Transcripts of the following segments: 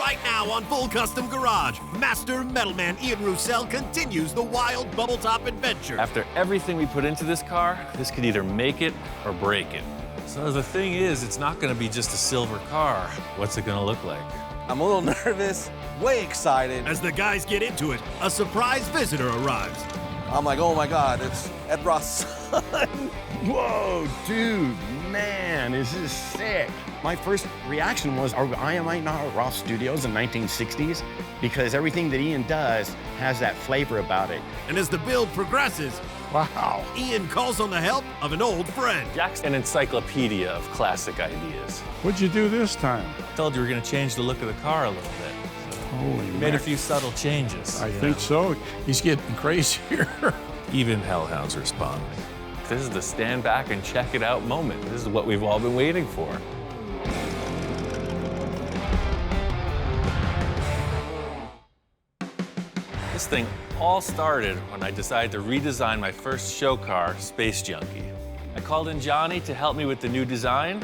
Right now on Full Custom Garage, Master Metalman Ian Roussel continues the wild bubble top adventure. After everything we put into this car, this could either make it or break it. So the thing is, it's not gonna be just a silver car. What's it gonna look like? I'm a little nervous, way excited. As the guys get into it, a surprise visitor arrives. I'm like, oh my God, it's Ed Ross' son. Whoa, dude, man, this is sick. My first reaction was, am I not at Ross Studios in 1960s? Because everything that Ian does has that flavor about it. And as the build progresses, Wow. Ian calls on the help of an old friend. Jack's an encyclopedia of classic ideas. What'd you do this time? I told you we were gonna change the look of the car a little bit. Holy We made a few subtle changes. I you think know. so. He's getting crazier. Even hellhounds respond. This is the stand back and check it out moment. This is what we've all been waiting for. This thing all started when I decided to redesign my first show car, Space Junkie. I called in Johnny to help me with the new design.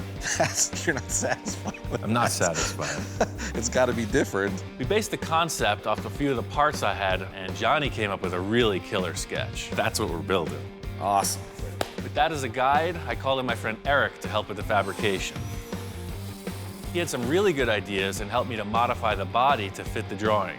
You're not satisfied with I'm not that. satisfied. It's gotta be different. We based the concept off a few of the parts I had, and Johnny came up with a really killer sketch. That's what we're building. Awesome. With that as a guide, I called in my friend Eric to help with the fabrication. He had some really good ideas and helped me to modify the body to fit the drawing.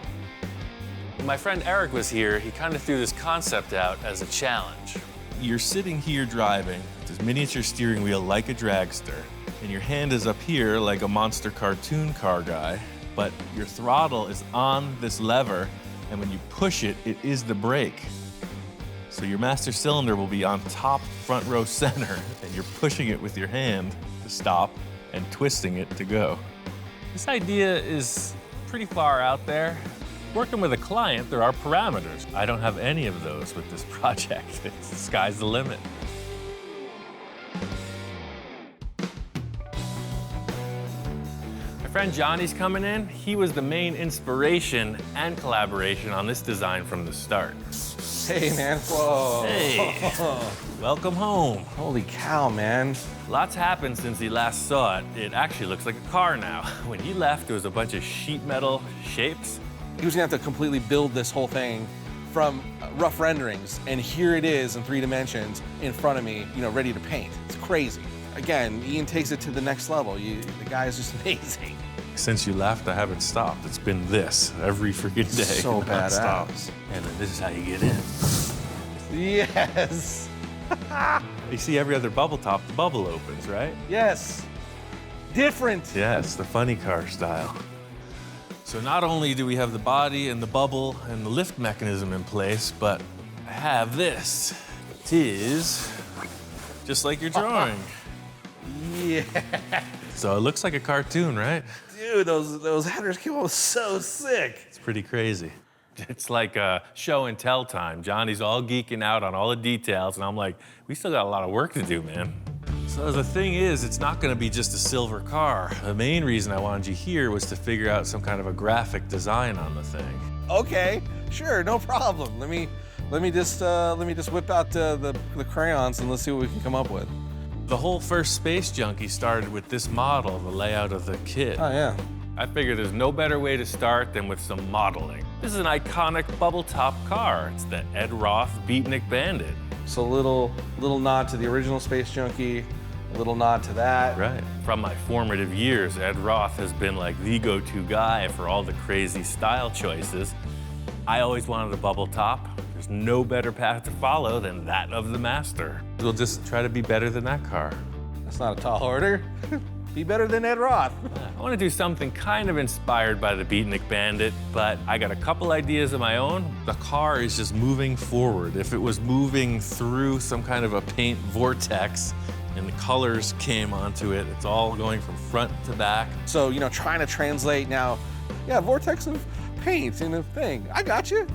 When my friend Eric was here, he kind of threw this concept out as a challenge. You're sitting here driving with this miniature steering wheel like a dragster, and your hand is up here like a monster cartoon car guy, but your throttle is on this lever, and when you push it, it is the brake. So your master cylinder will be on top front row center, and you're pushing it with your hand to stop and twisting it to go. This idea is pretty far out there. Working with a client, there are parameters. I don't have any of those with this project. The sky's the limit. My friend Johnny's coming in. He was the main inspiration and collaboration on this design from the start. Hey, man. Whoa. Hey, welcome home. Holy cow, man. Lots happened since he last saw it. It actually looks like a car now. When he left, there was a bunch of sheet metal shapes. He was gonna have to completely build this whole thing from rough renderings, and here it is in 3 dimensions in front of me, you know, ready to paint. It's crazy. Again, Ian takes it to the next level. The guy is just amazing. Since you left, I haven't stopped. It's been this every freaking day. So nonstop. badass. And then this is how you get in. Yes. You see every other bubble top, the bubble opens, right? Yes. Different. Yes, the funny car style. So not only do we have the body and the bubble and the lift mechanism in place, but I have this. It is just like your drawing. Yeah. So it looks like a cartoon, right? Dude, those headers came out so sick. It's pretty crazy. It's like a show and tell time. Johnny's all geeking out on all the details, and I'm like, we still got a lot of work to do, man. So the thing is, it's not gonna be just a silver car. The main reason I wanted you here was to figure out some kind of a graphic design on the thing. Okay, sure, no problem. Let me just whip out the crayons and let's see what we can come up with. The whole first Space Junkie started with this model, the layout of the kit. Oh yeah. I figured there's no better way to start than with some modeling. This is an iconic bubble top car. It's the Ed Roth Beatnik Bandit. So little nod to the original Space Junkie, a little nod to that. Right. From my formative years, Ed Roth has been like the go-to guy for all the crazy style choices. I always wanted a bubble top. There's no better path to follow than that of the master. We'll just try to be better than that car. That's not a tall order. Be better than Ed Roth. I want to do something kind of inspired by the Beatnik Bandit, but I got a couple ideas of my own. The car is just moving forward. If it was moving through some kind of a paint vortex and the colors came onto it, it's all going from front to back. So, you know, trying to translate now, yeah, vortex of paint in a thing. I got you.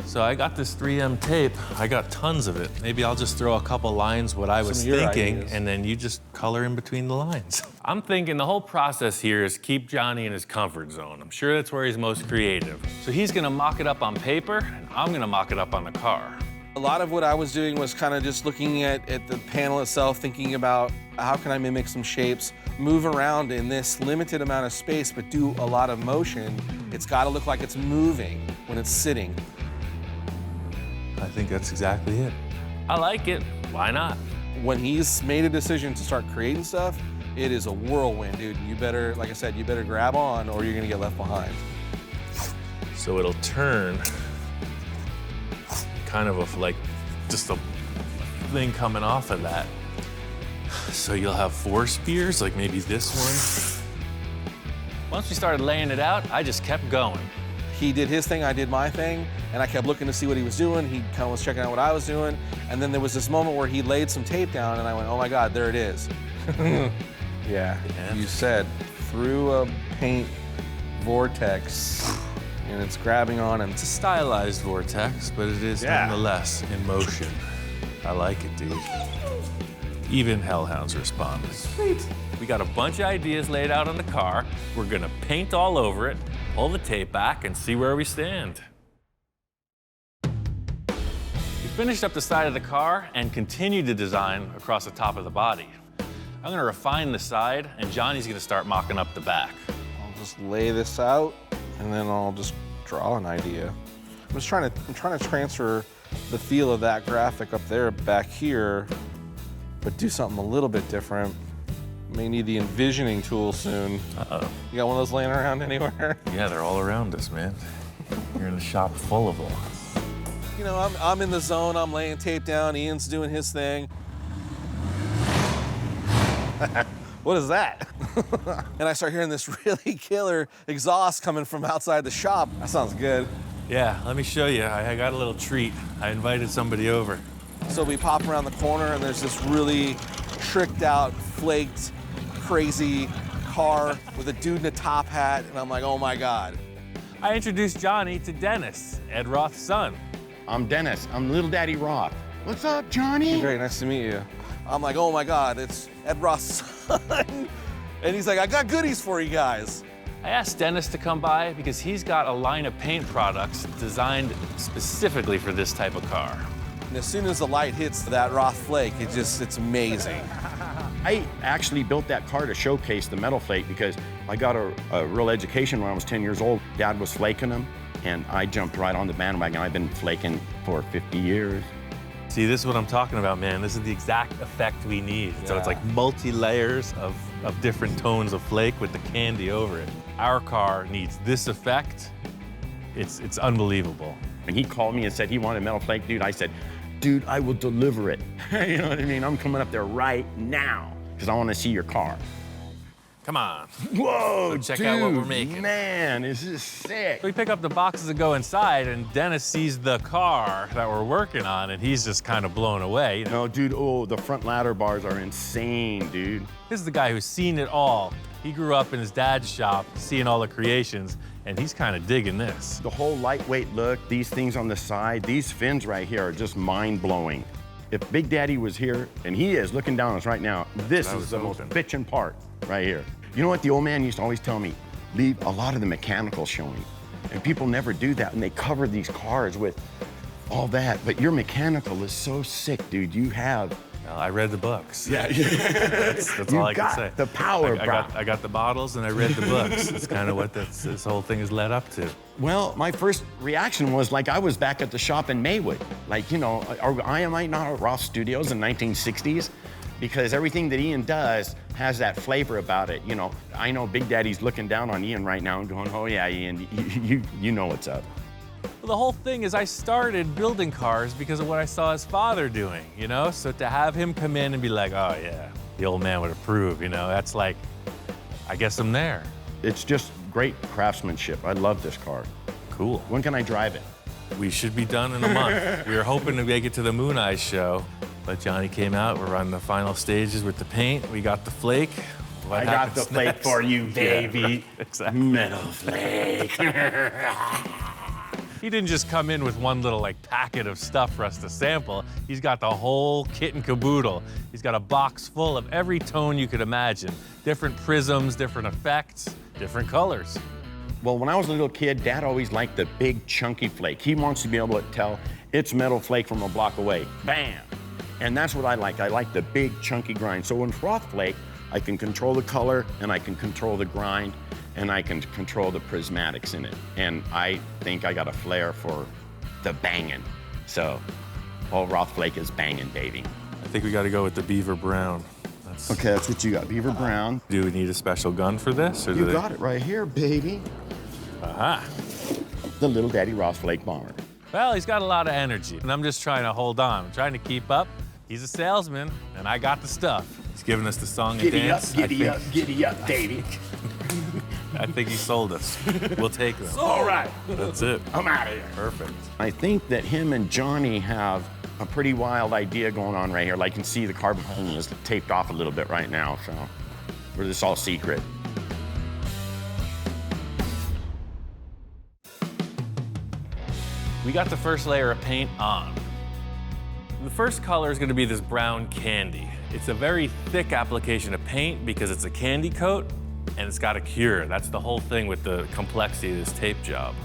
So I got this 3M tape. I got tons of it. Maybe I'll just throw a couple lines what I was Some of your thinking, ideas. and then you just color in between the lines. I'm thinking the whole process here is keep Johnny in his comfort zone. I'm sure that's where he's most creative. So he's gonna mock it up on paper, and I'm gonna mock it up on the car. A lot of what I was doing was kind of just looking at the panel itself, thinking about how can I mimic some shapes, move around in this limited amount of space, but do a lot of motion. It's got to look like it's moving when it's sitting. I think that's exactly it. I like it. Why not? When he's made a decision to start creating stuff, it is a whirlwind, dude. You better, like I said, you better grab on or you're gonna get left behind. So it'll turn kind of like just a thing coming off of that. So you'll have 4 spears, like maybe this one. Once we started laying it out, I just kept going. He did his thing, I did my thing, and I kept looking to see what he was doing. He kind of was checking out what I was doing, and then there was this moment where he laid some tape down, and I went, oh my God, there it is. Yeah, you said through a paint vortex, and it's grabbing on him. It's a stylized vortex, but it is nonetheless in motion. I like it, dude. Even hellhounds respond. Sweet. We got a bunch of ideas laid out on the car. We're gonna paint all over it, pull the tape back, and see where we stand. We finished up the side of the car and continued to design across the top of the body. I'm gonna refine the side, and Johnny's gonna start mocking up the back. I'll just lay this out, and then I'll just draw an idea. I'm trying to transfer the feel of that graphic up there back here, but do something a little bit different. May need the envisioning tool soon. Uh-oh. You got one of those laying around anywhere? Yeah, they're all around us, man. You're in a shop full of them. You know, I'm in the zone, I'm laying tape down, Ian's doing his thing. What is that? And I start hearing this really killer exhaust coming from outside the shop. That sounds good. Yeah, let me show you. I got a little treat. I invited somebody over. So we pop around the corner and there's this really tricked out, flaked, crazy car with a dude in a top hat, and I'm like, oh my God. I introduced Johnny to Dennis, Ed Roth's son. I'm Dennis. I'm Little Daddy Roth. What's up, Johnny? Very nice to meet you. I'm like, oh my God, it's Ed Roth's son. And he's like, I got goodies for you guys. I asked Dennis to come by because he's got a line of paint products designed specifically for this type of car. And as soon as the light hits that Roth flake, it's amazing. I actually built that car to showcase the metal flake because I got a real education when I was 10 years old. Dad was flaking them, and I jumped right on the bandwagon. I've been flaking for 50 years. See, this is what I'm talking about, man. This is the exact effect we need. Yeah. So it's like multi-layers of different tones of flake with the candy over it. Our car needs this effect. It's unbelievable. When he called me and said he wanted metal flake, dude, I said, dude, I will deliver it. You know what I mean? I'm coming up there right now because I want to see your car. Come on. Whoa, so check dude, out what we're making. Man, this is sick. We pick up the boxes and go inside, and Dennis sees the car that we're working on, and he's just kind of blown away. No, dude, oh, the front ladder bars are insane, dude. This is the guy who's seen it all. He grew up in his dad's shop, seeing all the creations, and he's kind of digging this. The whole lightweight look, these things on the side, these fins right here are just mind-blowing. If Big Daddy was here, and he is looking down on us right now, this is the most bitchin' part right here. You know what the old man used to always tell me? Leave a lot of the mechanical showing. And people never do that, and they cover these cars with all that. But your mechanical is so sick, dude. You have... Well, I read the books. Yeah, that's all I can say. The power, I got the models and I read the books. It's kind of what this whole thing has led up to. Well, my first reaction was like I was back at the shop in Maywood. Like, you know, I am not at Roussel Studios in 1960s because everything that Ian does has that flavor about it. You know, I know Big Daddy's looking down on Ian right now and going, oh yeah, Ian, you know what's up. Well, the whole thing is I started building cars because of what I saw his father doing, you know? So to have him come in and be like, oh yeah, the old man would approve, you know? That's like, I guess I'm there. It's just great craftsmanship. I love this car. Cool. When can I drive it? We should be done in a month. We were hoping to make it to the Moon Eyes show, but Johnny came out. We're on the final stages with the paint. We got the flake. I got the flake for you, baby. Yeah, right. Exactly. Metal flake. He didn't just come in with one little packet of stuff for us to sample. He's got the whole kit and caboodle. He's got a box full of every tone you could imagine. Different prisms, different effects, different colors. Well, when I was a little kid, Dad always liked the big, chunky flake. He wants to be able to tell it's metal flake from a block away. Bam! And that's what I like. I like the big, chunky grind. So in froth flake, I can control the color, and I can control the grind, and I can control the prismatics in it. And I think I got a flair for the banging. So all Roth flake is banging, baby. I think we got to go with the beaver brown. Okay, that's what you got, beaver brown. Do we need a special gun for this? Or You got it right here, baby. Aha. The little Daddy Roth flake bomber. Well, he's got a lot of energy, and I'm just trying to hold on. I'm trying to keep up. He's a salesman, and I got the stuff. He's giving us the song and dance. Giddy up, baby. I think he sold us. We'll take them. All right. That's it. I'm out of here. Perfect. I think that him and Johnny have a pretty wild idea going on right here. Like you can see the carbon hole is taped off a little bit right now, so we're just all secret. We got the first layer of paint on. The first color is going to be this brown candy. It's a very thick application of paint because it's a candy coat and it's got a cure. That's the whole thing with the complexity of this tape job.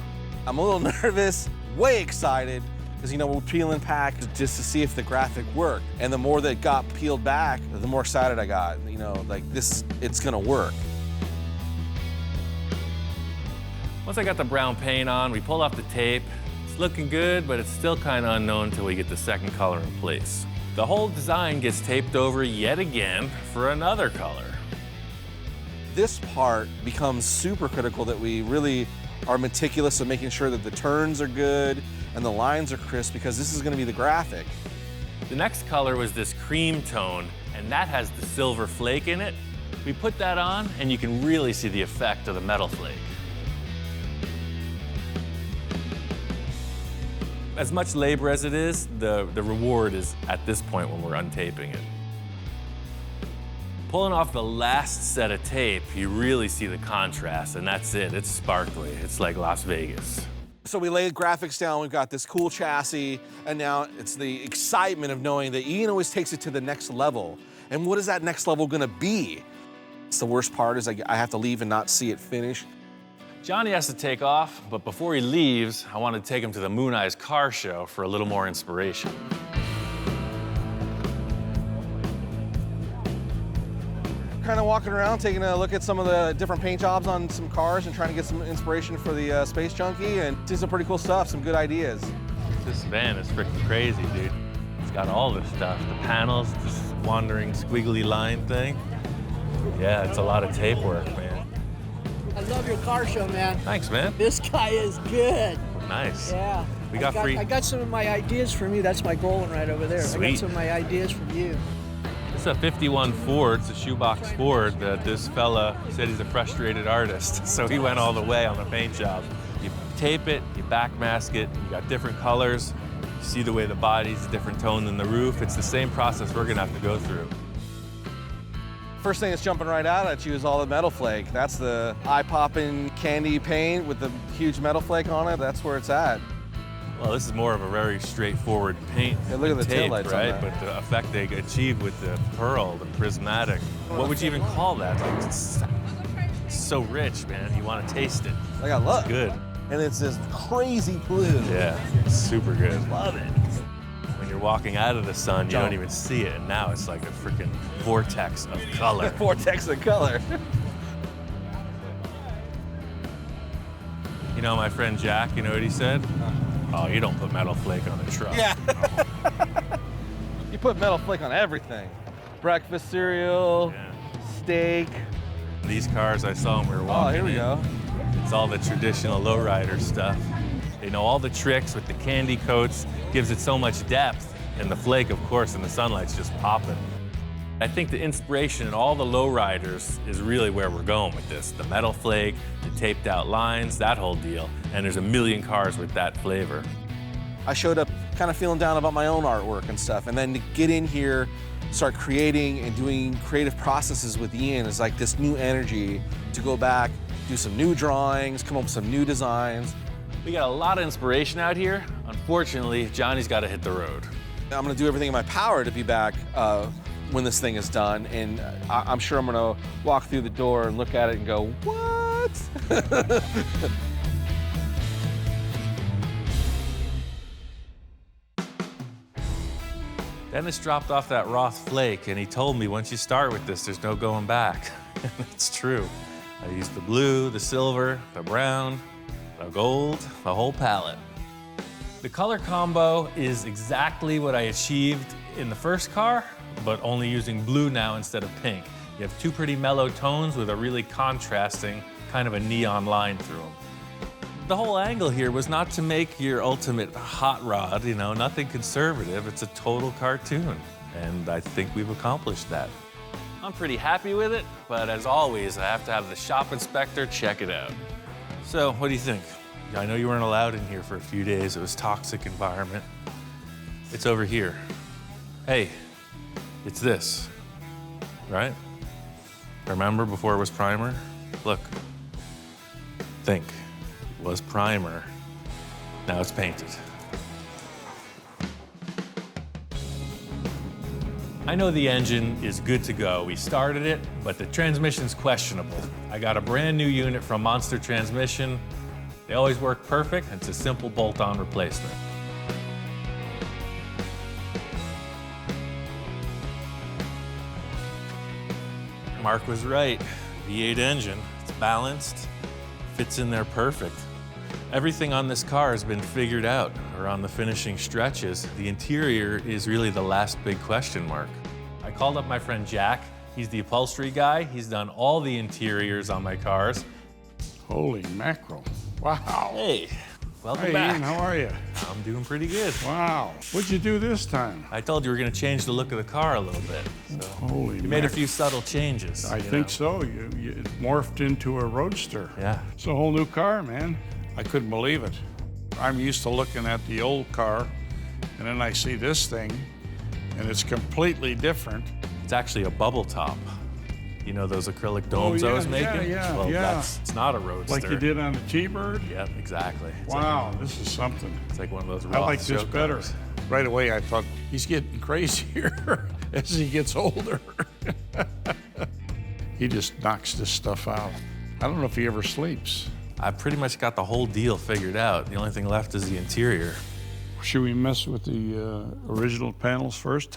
I'm a little nervous, way excited, because we're peeling back just to see if the graphic worked. And the more that got peeled back, the more excited I got. Like this, it's gonna work. Once I got the brown paint on, we pulled off the tape. It's looking good, but it's still kind of unknown until we get the second color in place. The whole design gets taped over yet again for another color. This part becomes super critical, that we really are meticulous of making sure that the turns are good and the lines are crisp, because this is going to be the graphic. The next color was this cream tone, and that has the silver flake in it. We put that on, and you can really see the effect of the metal flake. As much labor as it is, the reward is at this point when we're untaping it. Pulling off the last set of tape, you really see the contrast, and that's it. It's sparkly. It's like Las Vegas. So we laid graphics down, we've got this cool chassis, and now it's the excitement of knowing that Ian always takes it to the next level. And what is that next level gonna be? It's the worst part is I have to leave and not see it finish. Johnny has to take off, but before he leaves, I want to take him to the Moon Eyes car show for a little more inspiration. Kind of walking around, taking a look at some of the different paint jobs on some cars and trying to get some inspiration for the Space Junkie, and see some pretty cool stuff, some good ideas. This van is freaking crazy, dude. It's got all this stuff. The panels, this wandering squiggly line thing. Yeah, it's a lot of tape work, man. I love your car show, man. Thanks, man. This guy is good. Nice. Yeah. We got free. I got some of my ideas from you. That's my goal one right over there. Sweet. I got some of my ideas from you. It's a 51 Ford. It's a shoebox Ford that this fella said he's a frustrated artist. So he went all the way on the paint job. You tape it, you backmask it, you got different colors. You see the way the body's a different tone than the roof. It's the same process we're gonna have to go through. First thing that's jumping right out at you is all the metal flake. That's the eye-popping candy paint with the huge metal flake on it. That's where it's at. Well, this is more of a very straightforward paint. Yeah, look at the tape, taillights on right? that. But the effect they achieved with the pearl, the prismatic. What would you even call that? Like, it's so rich, man. You want to taste it. I got look. It's good. And it's this crazy blue. Yeah, it's super good. Love it. When you're walking out of the sun, you don't Don't. even see it, and now it's like a freaking vortex of color. Vortex of color. You know my friend Jack, you know what he said? Oh, you don't put metal flake on a truck. Yeah. You put metal flake on everything. Breakfast cereal, Yeah. steak. These cars, I saw when we were Oh, walking here we in. go. It's all the traditional lowrider stuff. They know all the tricks with the candy coats, gives it so much depth, and the flake, of course, in the sunlight's just popping. I think the inspiration in all the lowriders is really where we're going with this. The metal flake, the taped out lines, that whole deal. And there's a million cars with that flavor. I showed up kind of feeling down about my own artwork and stuff, and then to get in here, start creating and doing creative processes with Ian is like this new energy to go back, do some new drawings, come up with some new designs. We got a lot of inspiration out here. Unfortunately, Johnny's got to hit the road. I'm gonna do everything in my power to be back when this thing is done, and I'm sure I'm gonna walk through the door and look at it and go, what? pivots. Dennis dropped off that Roth flake, and he told me once you start with this, there's no going back. It's true. I used the blue, the silver, the brown, the gold, the whole palette. The color combo is exactly what I achieved in the first car, but only using blue now instead of pink. You have two pretty mellow tones with a really contrasting kind of a neon line through them. The whole angle here was not to make your ultimate hot rod, you know, nothing conservative. It's a total cartoon, and I think we've accomplished that. I'm pretty happy with it, but as always, I have to have the shop inspector check it out. So, what do you think? I know you weren't allowed in here for a few days. It was a toxic environment. It's over here. Hey, it's this, right? Remember before it was primer? Look, think. It was primer. Now it's painted. I know the engine is good to go. We started it, but the transmission's questionable. I got a brand new unit from Monster Transmission. They always work perfect, and it's a simple bolt-on replacement. Mark was right. V8 engine, it's balanced, fits in there perfect. Everything on this car has been figured out, or on the finishing stretches. The interior is really the last big question mark. I called up my friend Jack. He's the upholstery guy. He's done all the interiors on my cars. Holy mackerel. Wow. Hey, welcome Hey, back. Ian, how are you? I'm doing pretty good. Wow. What'd you do this time? I told you we're gonna change the look of the car a little bit. So Holy you made a mackerel. few subtle changes. I think so. You it morphed into a roadster. Yeah. It's a whole new car, man. I couldn't believe it. I'm used to looking at the old car, and then I see this thing, and it's completely different. It's actually a bubble top. You know those acrylic domes I yeah, was making? yeah, Well, yeah. it's not a roadster. Like you did on the T-Bird? Yep, exactly. It's Wow, this is something. It's like one of those I Roth like this show better. cars. Right away, I thought, he's getting crazier as he gets older. He just knocks this stuff out. I don't know if he ever sleeps. I pretty much got the whole deal figured out. The only thing left is the interior. Should we mess with the original panels first?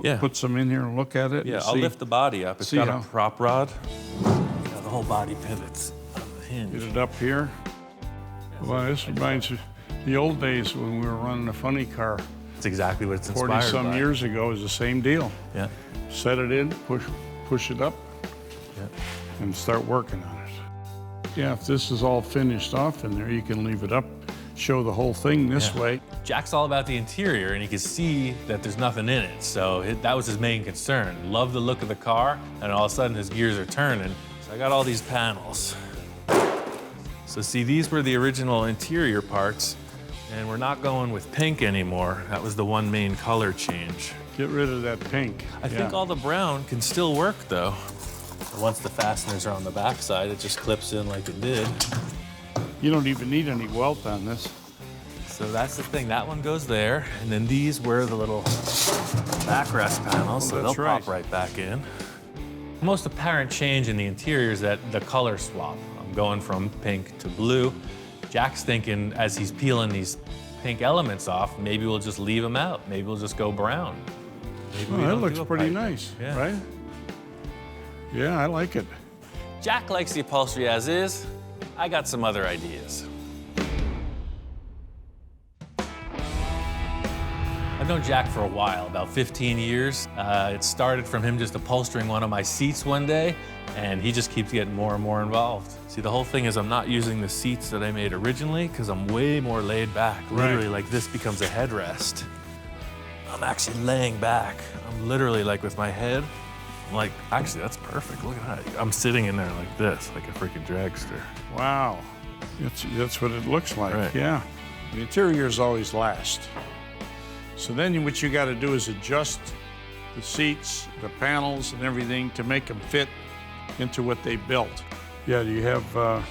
Yeah. Put some in here and look at it? Yeah, and I'll see. lift the body up. It's see got how- a prop rod. The whole body pivots on the Get hinge. it up here. Well, this reminds me the old days when we were running a funny car. It's exactly what it's inspired 40-some by. years ago, it was the same deal. Yeah. Set it in, push it up, Yeah. and start working on it. Yeah, if this is all finished off in there, you can leave it up, show the whole thing this Yeah. way. Jack's all about the interior, and he could see that there's nothing in it. So that was his main concern. Loved the look of the car, and all of a sudden his gears are turning. So I got all these panels. So see, these were the original interior parts, and we're not going with pink anymore. That was the one main color change. Get rid of that pink. I think all the brown can still work though. Once the fasteners are on the back side, it just clips in like it did. You don't even need any welt on this. So that's the thing, that one goes there, and then these were the little backrest panels, so they'll that's right. pop right back in. The most apparent change in the interior is that the color swap. I'm going from pink to blue. Jack's thinking as he's peeling these pink elements off, maybe we'll just leave them out. Maybe we'll just go brown. Maybe we Oh, that don't looks do a pretty pipe. nice, Yeah. right? Yeah, I like it. Jack likes the upholstery as is. I got some other ideas. I've known Jack for a while, about 15 years. It started from him just upholstering one of my seats one day, and he just keeps getting more and more involved. See, the whole thing is I'm not using the seats that I made originally because I'm way more laid back. Literally, like this becomes a headrest. I'm actually laying back. I'm literally like with my head. I'm like, actually, that's perfect. Look at that. I'm sitting in there like this, like a freaking dragster. Wow. That's what it looks like, Right. yeah. The interiors always last. So then what you got to do is adjust the seats, the panels, and everything to make them fit into what they built. Yeah, do you have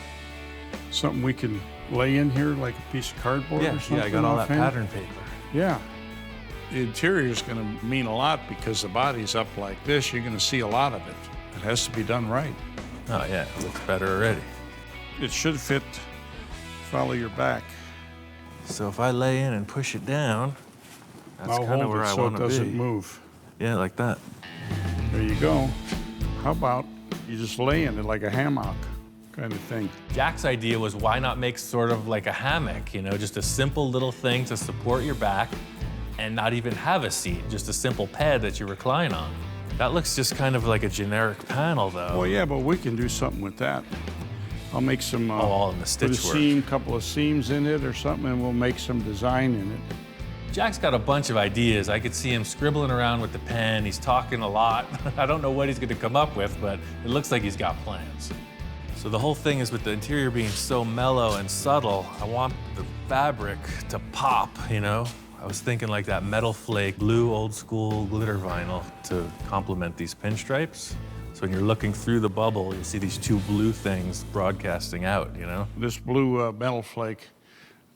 something we can lay in here, like a piece of cardboard or something? I got all that offhand? pattern paper. Yeah. The interior is going to mean a lot because the body's up like this. You're going to see a lot of it. It has to be done right. Oh yeah, it looks better already. it should fit, follow your back. So if I lay in and push it down, that's I'll kind of hold where it I so want it to be. doesn't move. Yeah, like that. There you go. How about you just lay in it like a hammock kind of thing? Jack's idea was why not make sort of like a hammock, you know, just a simple little thing to support your back and not even have a seat, just a simple pad that you recline on. That looks just kind of like a generic panel though. Well, yeah, but we can do something with that. I'll make some, all in the put a stitch work. seam, couple of seams in it or something, and we'll make some design in it. Jack's got a bunch of ideas. I could see him scribbling around with the pen. He's talking a lot. I don't know what he's gonna come up with, but it looks like he's got plans. So the whole thing is with the interior being so mellow and subtle, I want the fabric to pop, you know? I was thinking like that metal flake, blue old school glitter vinyl to complement these pinstripes. So when you're looking through the bubble, you see these two blue things broadcasting out, you know? This blue metal flake,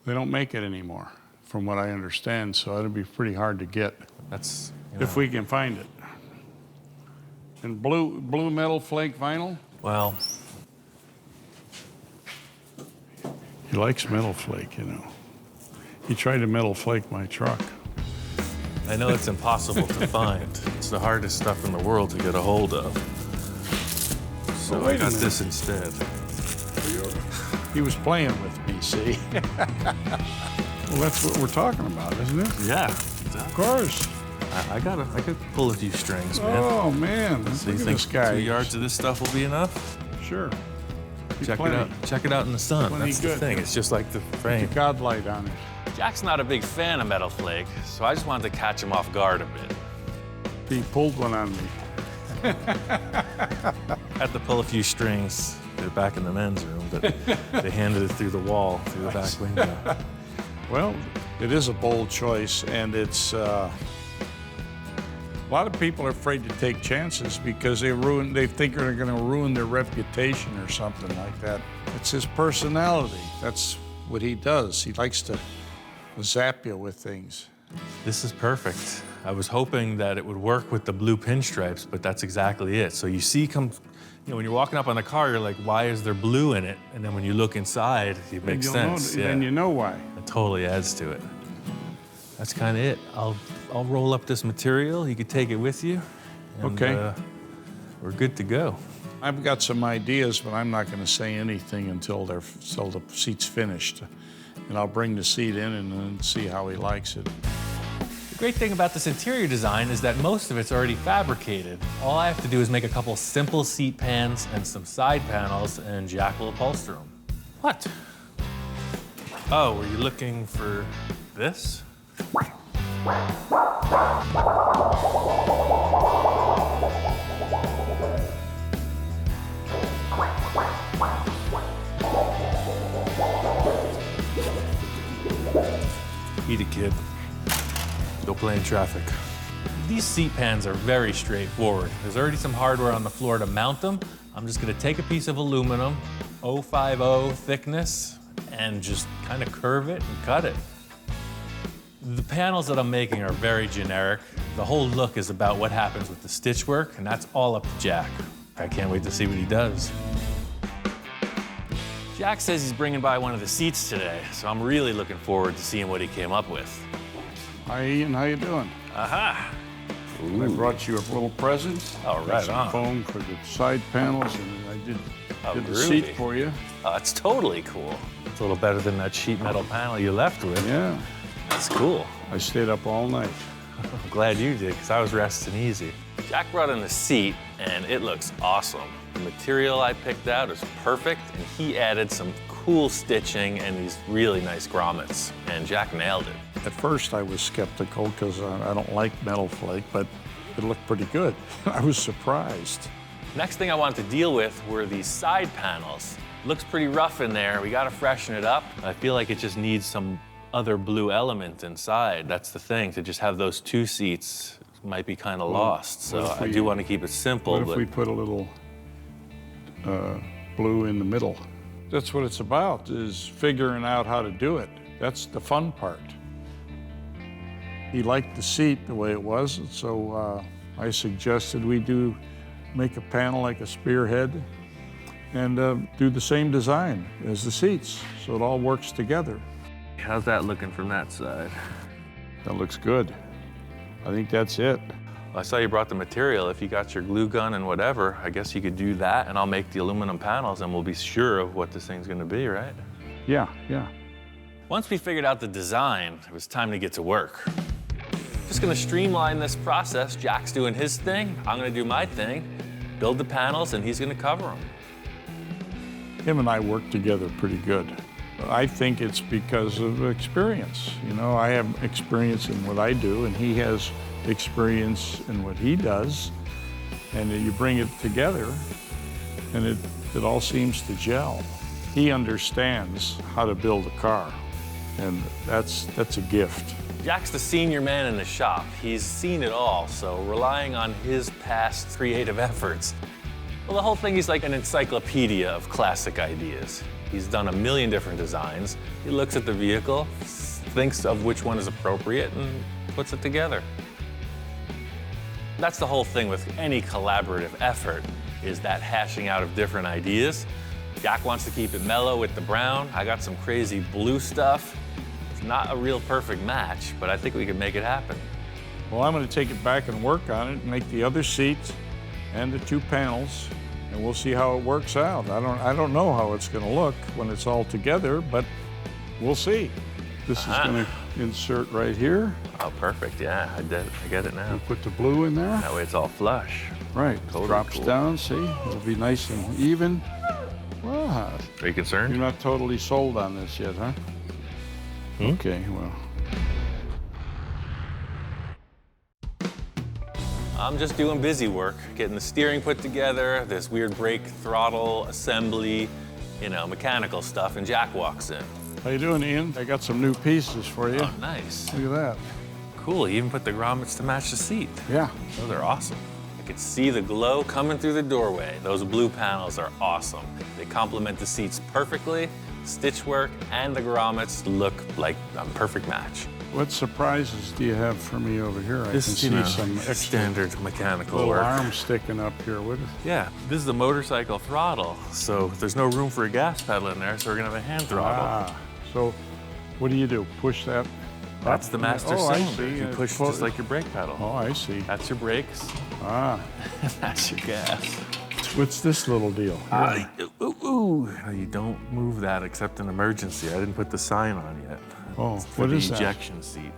they don't make it anymore, from what I understand, so it'll be pretty hard to get That's, if we can find it. And blue metal flake vinyl? well, He likes metal flake, you know. He tried to metal flake my truck. I know it's impossible to find. It's the hardest stuff in the world to get a hold of. So Oh, I wait a got minute. this instead. He was playing with me, see? Well, that's what we're talking about, isn't it? Yeah, Of course. I could pull a few strings, man. Oh, man. So you Look at think this guy. 2 yards of this stuff will be enough? Sure. Be Check plenty. it out. Check it out in the sun. Plenty That's the good. thing. It's just like the The frame. godlight on it. Jack's not a big fan of metal flake, so I just wanted to catch him off guard a bit. He pulled one on me. Had to pull a few strings. They're back in the men's room, but they handed it through the wall, through the back window. Well, it is a bold choice, and it's a lot of people are afraid to take chances because they think they're going to ruin their reputation or something like that. It's his personality. That's what he does. He likes to zap you with things. This is perfect. I was hoping that it would work with the blue pinstripes, but that's exactly it. So you see, when you're walking up on the car, you're like, why is there blue in it? And then when you look inside, it makes You'll sense. know, Then you know why. It totally adds to it. That's kind of it. I'll roll up this material. You could take it with you. And, Okay. We're good to go. I've got some ideas, but I'm not going to say anything until the seat's finished. And I'll bring the seat in and then see how he likes it. The great thing about this interior design is that most of it's already fabricated. All I have to do is make a couple simple seat pans and some side panels, and Jack will upholster them. What? Oh, were you looking for this? Eat it, kid. Go play in traffic. These seat pans are very straightforward. There's already some hardware on the floor to mount them. I'm just gonna take a piece of aluminum, 050 thickness, and just kind of curve it and cut it. The panels that I'm making are very generic. The whole look is about what happens with the stitch work, and that's all up to Jack. I can't wait to see what he does. Jack says he's bringing by one of the seats today, so I'm really looking forward to seeing what he came up with. Hi, Ian. How you doing? Aha! I brought you a little present. Oh, Got right some on. foam for the side panels, and I did the groovy. seat for you. Oh, that's totally cool. It's a little better than that sheet metal panel you left with. Yeah. That's cool. I stayed up all night. I'm glad you did, because I was resting easy. Jack brought in the seat, and it looks awesome. The material I picked out is perfect, and he added some cool stitching and these really nice grommets, and Jack nailed it. At first, I was skeptical because I don't like metal flake, but it looked pretty good. I was surprised. Next thing I wanted to deal with were these side panels. Looks pretty rough in there. We gotta freshen it up. I feel like it just needs some other blue element inside. That's the thing, to just have those two seats might be kind of lost. So what if I we- do want to keep it simple, What if but we put a little blue in the middle? That's what it's about, is figuring out how to do it. That's the fun part. He liked the seat the way it was, and so I suggested we make a panel like a spearhead and do the same design as the seats, so it all works together. How's that looking from that side? That looks good. I think that's it. Well, I saw you brought the material. If you got your glue gun and whatever, I guess you could do that, and I'll make the aluminum panels, and we'll be sure of what this thing's gonna be, right? Yeah, yeah. Once we figured out the design, it was time to get to work. Just gonna streamline this process. Jack's doing his thing, I'm gonna do my thing, build the panels, and he's gonna cover them. Him and I work together pretty good. I think it's because of experience. You know, I have experience in what I do, and he has experience in what he does, and you bring it together, and it all seems to gel. He understands how to build a car, and that's a gift. Jack's the senior man in the shop. He's seen it all, so relying on his past creative efforts. Well, the whole thing is like an encyclopedia of classic ideas. He's done a million different designs. He looks at the vehicle, thinks of which one is appropriate, and puts it together. That's the whole thing with any collaborative effort, is that hashing out of different ideas. Jack wants to keep it mellow with the brown. I got some crazy blue stuff. It's not a real perfect match, but I think we can make it happen. Well, I'm going to take it back and work on it, make the other seats and the two panels, and we'll see how it works out. I don't know how it's going to look when it's all together, but we'll see. This is going to insert right here. Oh, perfect, yeah, I get it now. You put the blue in there. That way it's all flush. Right, Totally drops cool. down, see? It'll be nice and even. Well, Are you concerned? you're not totally sold on this yet, huh? Okay, well. I'm just doing busy work, getting the steering put together, this weird brake throttle assembly, you know, mechanical stuff, and Jack walks in. How you doing, Ian? I got some new pieces for you. Oh, nice. Look at that. Cool, he even put the grommets to match the seat. Yeah. Those are awesome. I could see the glow coming through the doorway. Those blue panels are awesome. They complement the seats perfectly. Stitch work and the grommets look like a perfect match. What surprises do you have for me over here? I can see some extra standard mechanical little work. arms sticking up here. What is Yeah, this is the motorcycle throttle, so there's no room for a gas pedal in there, so we're gonna have a hand throttle. Ah, so what do? Push that? That's up? the master Oh, I cylinder. see. You push just like your brake pedal. Oh, I see. That's your brakes, Ah, that's your gas. what's this little deal? You don't move that except in emergency. I didn't put the sign on yet. Oh, For what the is that? ejection seat.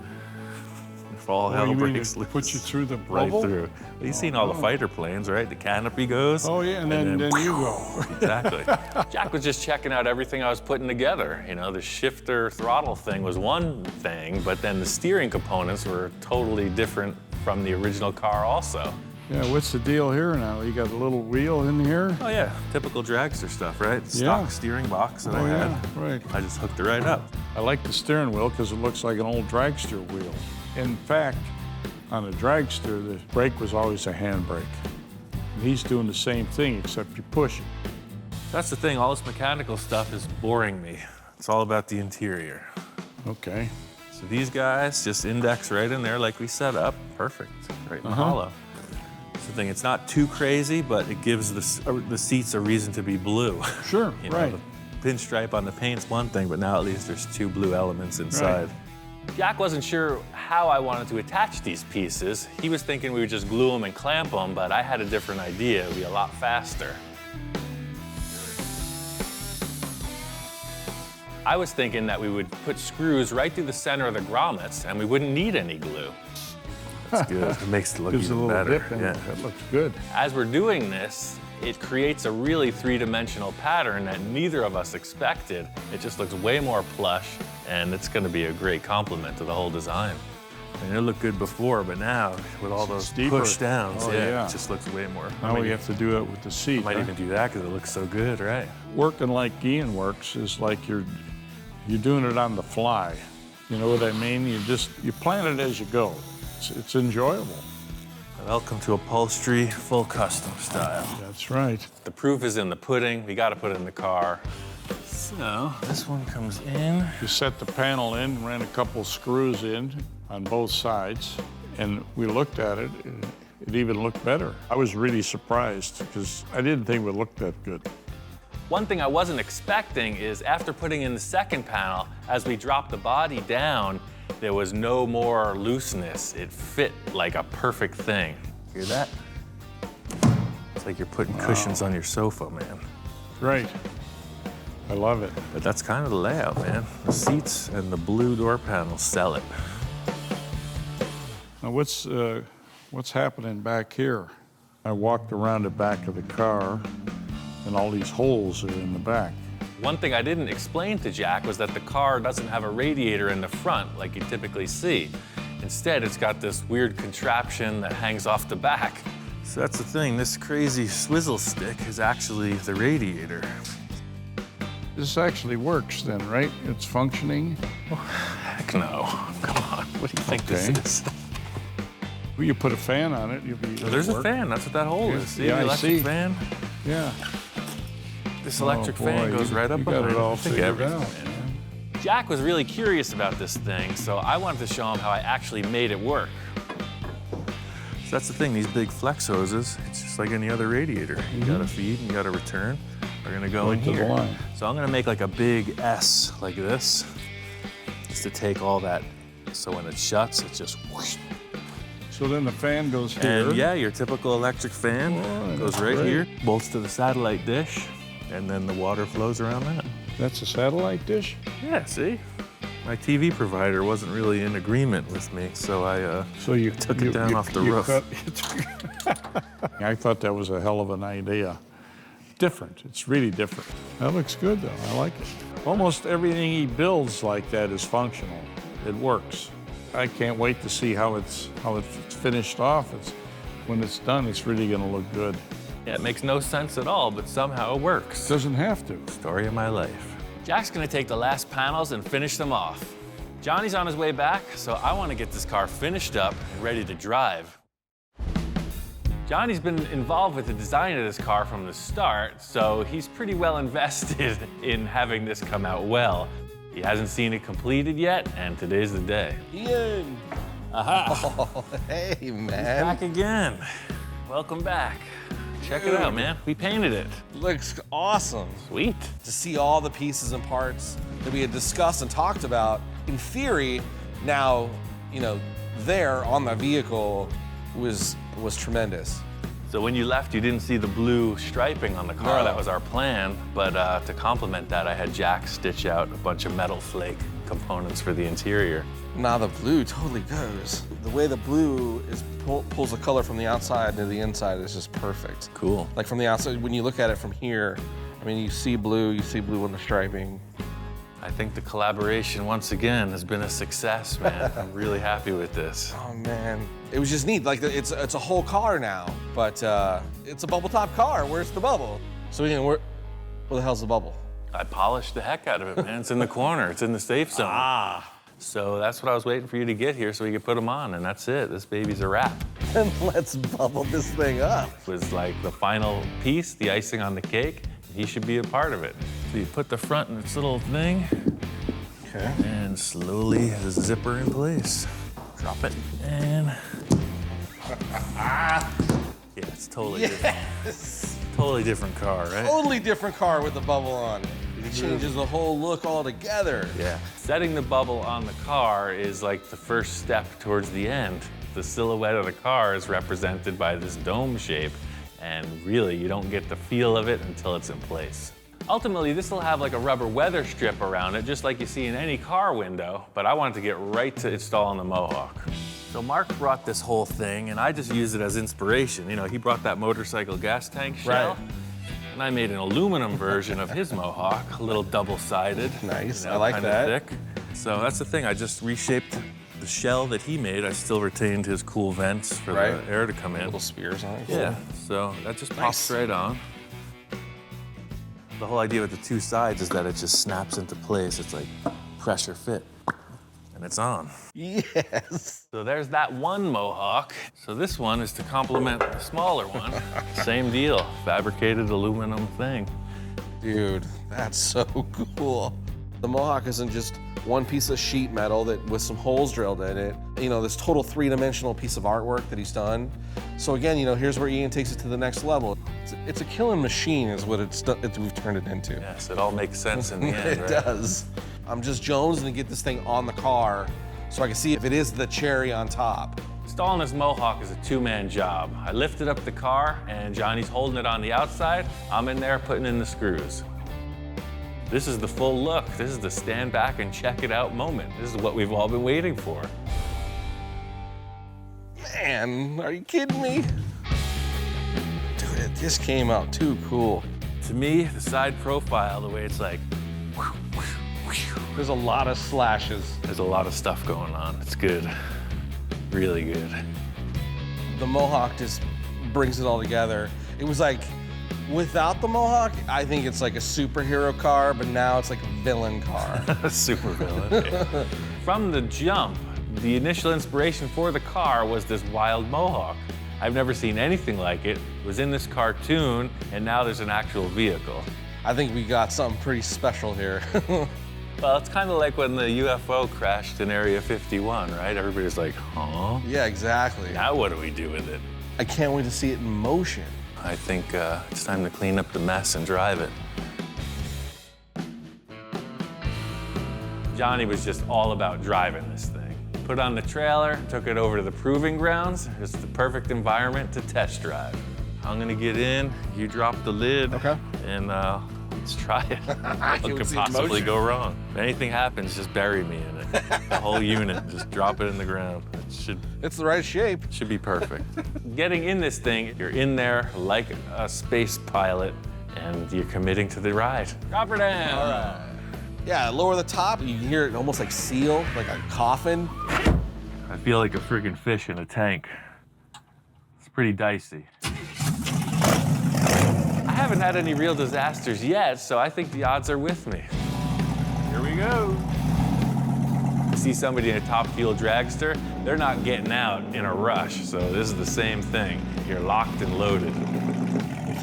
If all Oh, hell you mean breaks to loose. put you through the right bubble? through. You've seen all the fighter planes, right? The canopy goes. Oh yeah, and then you go. Exactly. Jack was just checking out everything I was putting together. You know, the shifter throttle thing was one thing, but then the steering components were totally different from the original car also. Yeah, what's the deal here now? You got a little wheel in here? Oh yeah, typical dragster stuff, right? Yeah. Stock steering box that Oh I had. yeah, right. I just hooked it right up. I like the steering wheel because it looks like an old dragster wheel. In fact, on a dragster, the brake was always a handbrake. And he's doing the same thing, except you push it. That's the thing, all this mechanical stuff is boring me. It's all about the interior. Okay. So these guys just index right in there like we set up. Perfect, right in the hollow. That's the thing, it's not too crazy, but it gives the seats a reason to be blue. Sure, You know, right. the pinstripe on the paint's one thing, but now at least there's two blue elements inside. Jack wasn't sure how I wanted to attach these pieces. He was thinking we would just glue them and clamp them, but I had a different idea. It would be a lot faster. I was thinking that we would put screws right through the center of the grommets and we wouldn't need any glue. That's good. It makes it look Gives a even little better. dip in it. That looks good. As we're doing this, it creates a really three-dimensional pattern that neither of us expected. It just looks way more plush, and it's gonna be a great complement to the whole design. I mean, it looked good before, but now, with all those deeper. push downs, Oh, yeah. it just looks way more. Now we have to do it with the seat. I might huh? even do that because it looks so good, right? Working like Ian works is like you're doing it on the fly. You know what I mean? You plan it as you go. It's enjoyable. Welcome to Upholstery, full custom style. That's right. The proof is in the pudding. We got to put it in the car. So this one comes in. You set the panel in, ran a couple screws in on both sides, and we looked at it. It even looked better. I was really surprised because I didn't think it would look that good. One thing I wasn't expecting is after putting in the second panel, as we dropped the body down, there was no more looseness. It fit like a perfect thing. Hear that? It's like you're putting cushions on your sofa, man. Great. I love it. But that's kind of the layout, man. The seats and the blue door panels sell it. Now what's happening back here? I walked around the back of the car, and all these holes are in the back. One thing I didn't explain to Jack was that the car doesn't have a radiator in the front like you typically see. Instead, it's got this weird contraption that hangs off the back. So that's the thing, this crazy swizzle stick is actually the radiator. This actually works then, right? It's functioning? Oh, heck no. Come on, what do you think this is? Well, you put a fan on it, you'll be. There's a fan, that's what that hole is. See, Yeah, the I electric see. fan? Yeah. This electric fan boy, goes right up you got behind it all I think figured everything, out, man. Jack was really curious about this thing, so I wanted to show him how I actually made it work. So that's the thing, these big flex hoses, it's just like any other radiator. You got a feed and you got a return. They're gonna go in to the here. line. So I'm gonna make like a big S like this, just to take all that, so when it shuts, it just whoosh. So then the fan goes here. And yeah, your typical electric fan Oh, goes that's right great. here, bolts to the satellite dish, and then the water flows around that. That's a satellite dish? Yeah, see? My TV provider wasn't really in agreement with me, so I So you took it down off the roof. I thought that was a hell of an idea. Different, it's really different. That looks good though, I like it. Almost everything he builds like that is functional. It works. I can't wait to see how it's finished off. When it's done, it's really gonna look good. Yeah, it makes no sense at all, but somehow it works. Doesn't have to. Story of my life. Jack's gonna take the last panels and finish them off. Johnny's on his way back, so I wanna get this car finished up and ready to drive. Johnny's been involved with the design of this car from the start, so he's pretty well invested in having this come out well. He hasn't seen it completed yet, and today's the day. Ian! Aha! Oh, hey, man. Back again. Welcome back. Check it out, man. We painted it. Looks awesome. Sweet. To see all the pieces and parts that we had discussed and talked about, in theory, now, you know, there on the vehicle was tremendous. So when you left, you didn't see the blue striping on the car. No. That was our plan. But to complement that, I had Jack stitch out a bunch of metal flake components for the interior. Now the blue totally goes. The way the blue is pulls the color from the outside to the inside is just perfect. Cool. Like from the outside, when you look at it from here, I mean, you see blue in the striping. I think the collaboration, once again, has been a success, man. I'm really happy with this. Oh man, it was just neat. Like it's a whole car now, but it's a bubble top car. Where's the bubble? So Ian, where the hell's the bubble? I polished the heck out of it, man. It's in the corner. It's in the safe zone. Ah. So that's what I was waiting for you to get here so we could put them on, and that's it. This baby's a wrap. Then let's bubble this thing up. It was like the final piece, the icing on the cake. He should be a part of it. So you put the front in its little thing, Okay. and slowly the zipper in place. Drop it, and yeah, it's totally different. Totally different car, right? Totally different car with the bubble on it. It changes the whole look altogether. Yeah. Setting the bubble on the car is like the first step towards the end. The silhouette of the car is represented by this dome shape, and really you don't get the feel of it until it's in place. Ultimately, this will have like a rubber weather strip around it, just like you see in any car window, but I wanted to get right to installing the Mohawk. So Mark brought this whole thing, and I just used it as inspiration. You know, he brought that motorcycle gas tank shell, Right. and I made an aluminum version of his Mohawk, a little double-sided. Nice, you know, I like kinda that. thick. So that's the thing, I just reshaped the shell that he made. I still retained his cool vents for Right. the air to come in. Little spears on it. Yeah, so that just pops Nice. right on. The whole idea with the two sides is that it just snaps into place. It's like pressure fit, and it's on. Yes. So there's that one Mohawk. So this one is to complement the smaller one. Same deal, fabricated aluminum thing. Dude, that's so cool. The Mohawk isn't just one piece of sheet metal that with some holes drilled in it. You know, this total three-dimensional piece of artwork that he's done. So again, you know, here's where Ian takes it to the next level. It's a killing machine is what we've turned it into. Yes, it all makes sense in the end, It right? does. I'm just jonesing to get this thing on the car so I can see if it is the cherry on top. Installing this Mohawk is a two-man job. I lifted up the car, and Johnny's holding it on the outside. I'm in there putting in the screws. This is the full look. This is the stand back and check it out moment. This is what we've all been waiting for. Man, are you kidding me? Dude, this came out too cool. To me, the side profile, the way it's like, There's a lot of slashes. there's a lot of stuff going on. It's good, really good. The Mohawk just brings it all together. It was like, without the Mohawk, I think it's like a superhero car, but now it's like a villain car. Super villain. From the jump, the initial inspiration for the car was this wild Mohawk. I've never seen anything like it. It was in this cartoon, and now there's an actual vehicle. I think we got something pretty special here. Well, it's kind of like when the UFO crashed in Area 51, right? Everybody's like, huh? Yeah, exactly. Now what do we do with it? I can't wait to see it in motion. I think it's time to clean up the mess and drive it. Johnny was just all about driving this thing. Put on the trailer, took it over to the proving grounds. It's the perfect environment to test drive. I'm gonna get in, you drop the lid, Okay. and let's try it. What would could see it in possibly motion. go wrong? If anything happens, just bury me in it. The whole unit, just drop it in the ground. It It's the right shape. should be perfect. Getting in this thing, you're in there like a space pilot, and you're committing to the ride. Drop her down. All right. Yeah, lower the top, you can hear it almost like seal, like a coffin. I feel like a friggin' fish in a tank. It's pretty dicey. I haven't had any real disasters yet, so I think the odds are with me. Here we go. You see somebody in a top fuel dragster, they're not getting out in a rush, so this is the same thing. You're locked and loaded.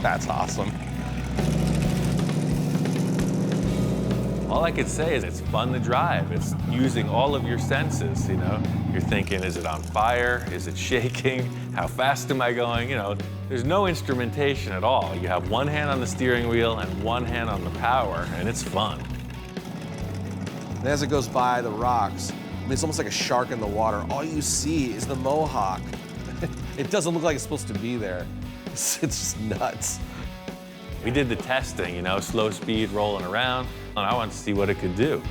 That's awesome. All I could say is it's fun to drive. It's using all of your senses, you know? You're thinking, is it on fire? Is it shaking? How fast am I going? You know, there's no instrumentation at all. You have one hand on the steering wheel and one hand on the power, and it's fun. And as it goes by the rocks, I mean, it's almost like a shark in the water. All you see is the Mohawk. It doesn't look like it's supposed to be there. It's just nuts. We did the testing, you know, slow speed rolling around, and I wanted to see what it could do.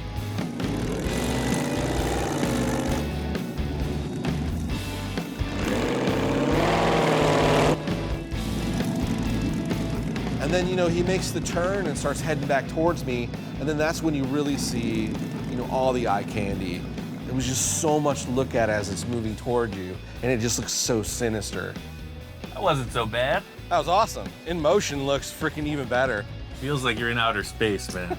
And then, you know, he makes the turn and starts heading back towards me. And then that's when you really see, you know, all the eye candy. It was just so much to look at as it's moving toward you. And it just looks so sinister. That wasn't so bad. That was awesome. In motion looks freaking even better. Feels like you're in outer space, man.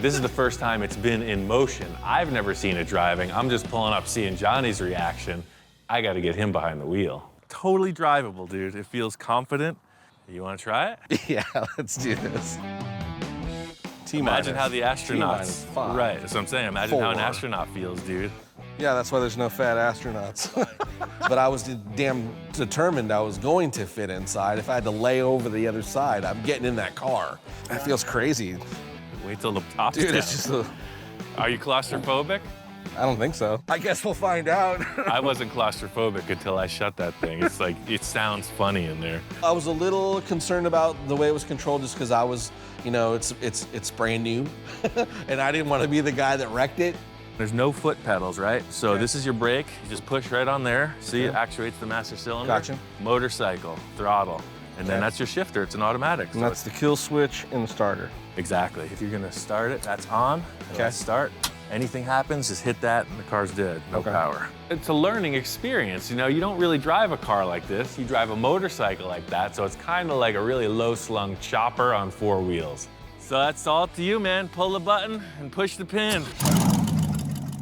This is the first time it's been in motion. I've never seen it driving. I'm just pulling up, seeing Johnny's reaction. I got to get him behind the wheel. Totally drivable, dude. It feels confident. You want to try it? Yeah, let's do this. Imagine how the astronauts. T-5. Right, that's what I'm saying. Imagine how an 4. astronaut feels, dude. Yeah, that's why there's no fat astronauts. But I was damn determined I was going to fit inside. If I had to lay over the other side, I'm getting in that car. That feels crazy. Wait till the top's Dude, down. it's just a, Are you claustrophobic? I don't think so. I guess we'll find out. I wasn't claustrophobic until I shut that thing. It's like, it sounds funny in there. I was a little concerned about the way it was controlled just because I was, you know, it's brand new. And I didn't want to be the guy that wrecked it. There's no foot pedals, right? So this is your brake. You just push right on there. See, it actuates the master cylinder. Gotcha. Motorcycle, throttle. And then that's your shifter. It's an automatic. And that's the kill switch in the starter. Exactly. If you're gonna start it, that's on. Okay. Start. Anything happens, just hit that and the car's dead. No power. It's a learning experience. You know, you don't really drive a car like this. You drive a motorcycle like that. So it's kind of like a really low-slung chopper on 4 wheels. So that's all up to you, man. Pull the button and push the pin.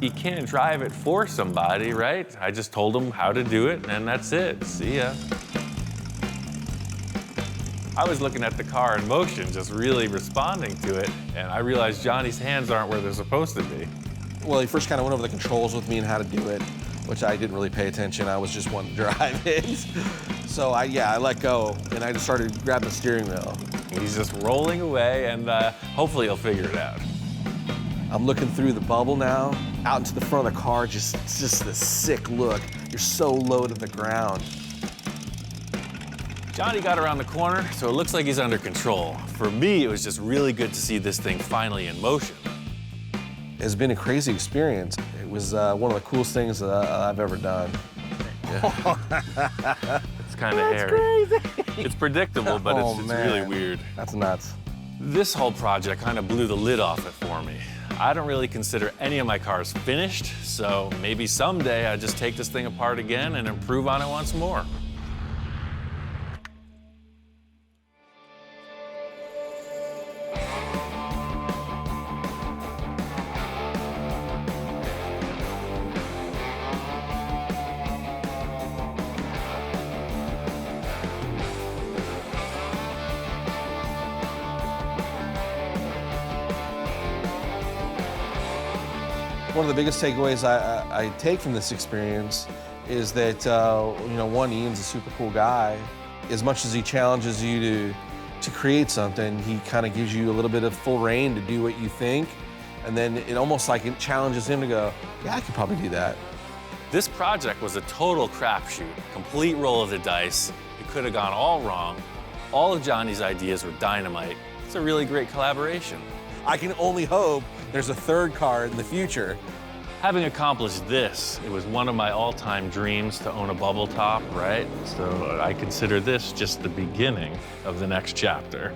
You can't drive it for somebody, right? I just told them how to do it, and that's it. See ya. I was looking at the car in motion, just really responding to it, and I realized Johnny's hands aren't where they're supposed to be. Well, he first kind of went over the controls with me and how to do it, which I didn't really pay attention. I was just wanting to drive it. So I let go, and I just started grabbing the steering wheel. He's just rolling away, and hopefully he'll figure it out. I'm looking through the bubble now, out into the front of the car, just this sick look. You're so low to the ground. Johnny got around the corner, so it looks like he's under control. For me, it was just really good to see this thing finally in motion. It's been a crazy experience. It was one of the coolest things that I've ever done. It's kind of hairy. Crazy. It's predictable, but it's really weird. That's nuts. This whole project kind of blew the lid off it for me. I don't really consider any of my cars finished, so maybe someday I just take this thing apart again and improve on it once more. One of the biggest takeaways I take from this experience is that, one, Ian's a super cool guy. As much as he challenges you to create something, he kind of gives you a little bit of full reign to do what you think. And then it almost like it challenges him to go, yeah, I could probably do that. This project was a total crapshoot, complete roll of the dice. It could have gone all wrong. All of Johnny's ideas were dynamite. It's a really great collaboration. I can only hope there's a third car in the future. Having accomplished this, it was one of my all-time dreams to own a bubble top, right? So I consider this just the beginning of the next chapter.